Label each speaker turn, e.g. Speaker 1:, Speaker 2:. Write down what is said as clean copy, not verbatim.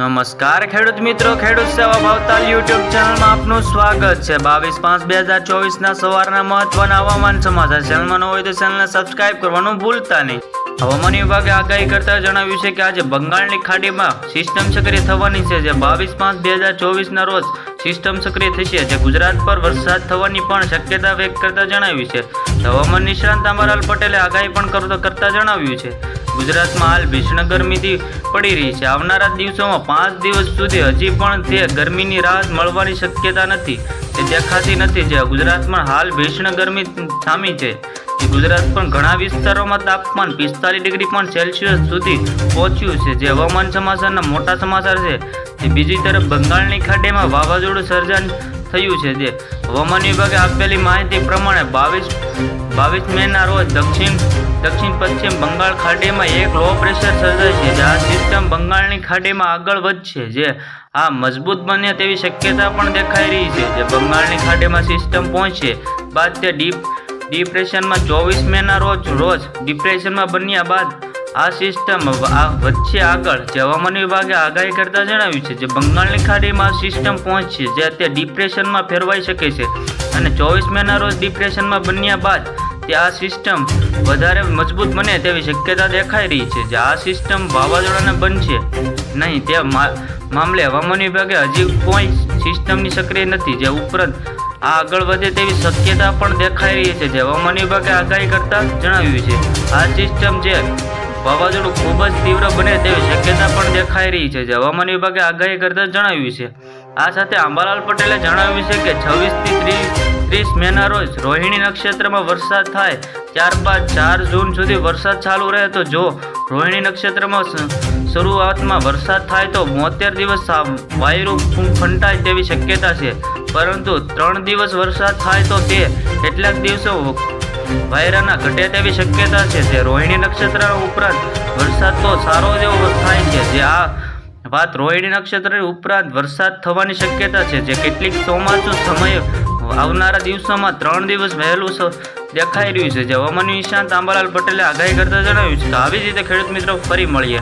Speaker 1: નમસ્કાર ખેડૂત મિત્રો, ખેડૂત સેવા ભાવતાલ યુટ્યુબ ચેનલમાં આપનું સ્વાગત છે। 22/5/2024 સવારના મહત્વના હવામાન સમાચાર ચેનલમાં ન હોય તો ચેનલને સબસ્ક્રાઇબ કરવાનું ભૂલતા નહીં। હવામાન વિભાગે આગાહી કરતા જણાવ્યું છે કે આજે બંગાળની ખાડીમાં સિસ્ટમ સક્રિય થવાની છે, જે 22/5/2024 રોજ સિસ્ટમ સક્રિય થશે, જે ગુજરાત પર વરસાદ થવાની પણ શક્યતા વ્યક્ત કરતા જણાવ્યું છે। હવામાન નિષ્ણાંત અમરાલ પટેલે આગાહી પણ કરતા જણાવ્યું છે ગુજરાતમાં હાલ ભીષણ ગરમીથી પડી રહી છે। આવનારા દિવસોમાં 5 દિવસ સુધી હજી પણ તે ગરમીની રાહત મળવાની શક્યતા નથી, તે દેખાતી નથી। જે ગુજરાતમાં હાલ ભીષણ ગરમી સામી છે, ગુજરાત પણ ઘણા વિસ્તારોમાં તાપમાન 45 ડિગ્રી પણ સેલ્સિયસ સુધી પહોંચ્યું છે, જે હવામાન સમાચારના મોટા સમાચાર છે। બીજી તરફ બંગાળની ખાડીમાં વાવાઝોડું સર્જન થયું છે, જે હવામાન વિભાગે આપેલી માહિતી પ્રમાણે 22 મેના રોજ દક્ષિણ પશ્ચિમ બંગાળ ખાડીમાં એક લો પ્રેશર સર્જાય છે, જે આ સિસ્ટમ બંગાળની ખાડીમાં આગળ વધશે, જે આ મજબૂત બને તેવી શક્યતા પણ દેખાઈ રહી છે। જે બંગાળની ખાડીમાં સિસ્ટમ પહોંચે બાદ તે ડિપ્રેશનમાં 24 મેના રોજ ડિપ્રેશનમાં બન્યા બાદ આ સિસ્ટમ વચ્ચે આગળ, જે હવામાન વિભાગે આગાહી કરતા જણાવ્યું છે, જે બંગાળની ખાડીમાં સિસ્ટમ પહોંચશે, જે તે ડિપ્રેશનમાં ફેરવાઈ શકે છે અને 24 મેના રોજ ડિપ્રેશનમાં બન્યા બાદ તે આ સિસ્ટમ વધારે મજબૂત બને તેવી શક્યતા દેખાઈ રહી છે। જે આ સિસ્ટમ વાવાઝોડાને બનશે નહીં તે મામલે હવામાન વિભાગે હજી કોઈ સિસ્ટમની સક્રિય નથી, જે ઉપરાંત આ આગળ વધે તેવી શક્યતા પણ દેખાઈ રહી છે। જે હવામાન વિભાગે આગાહી કરતા જણાવ્યું છે આ સિસ્ટમ જે વાવાઝોડું ખૂબ જ તીવ્ર બને તેવી શક્યતા પણ દેખાઈ રહી છે, જે હવામાન વિભાગે આગાહી કરતા જણાવ્યું છે। આ સાથે અંબાલાલ પટેલે જણાવ્યું છે કે 26 થી 30 મેના રોજ રોહિણી નક્ષત્રમાં વરસાદ થાય, ત્યારબાદ 4 જૂન સુધી વરસાદ ચાલુ રહે। તો જો રોહિણી નક્ષત્રમાં શરૂઆતમાં વરસાદ થાય તો 72 દિવસ વાયુ ફંટાય તેવી શક્યતા છે, પરંતુ 3 દિવસ વરસાદ થાય તો તે કેટલાક દિવસો વાયરાના ઘટે તેવી શક્યતા છે। તે રોહિણી નક્ષત્ર ઉપરાંત વરસાદ તો સારો જેવો થાય છે, જે આ વાત રોહિણી નક્ષત્ર ઉપરાંત વરસાદ થવાની શક્યતા છે, જે કેટલીક ચોમાસું સમય આવનારા દિવસોમાં 3 દિવસ વહેલું દેખાઈ રહ્યું છે। જે હવામાન નિષ્ણાંત અંબાલાલ પટેલે આગાહી કરતા જણાવ્યું છે। તો આવી જ રીતે ખેડૂત મિત્રો ફરી મળીએ।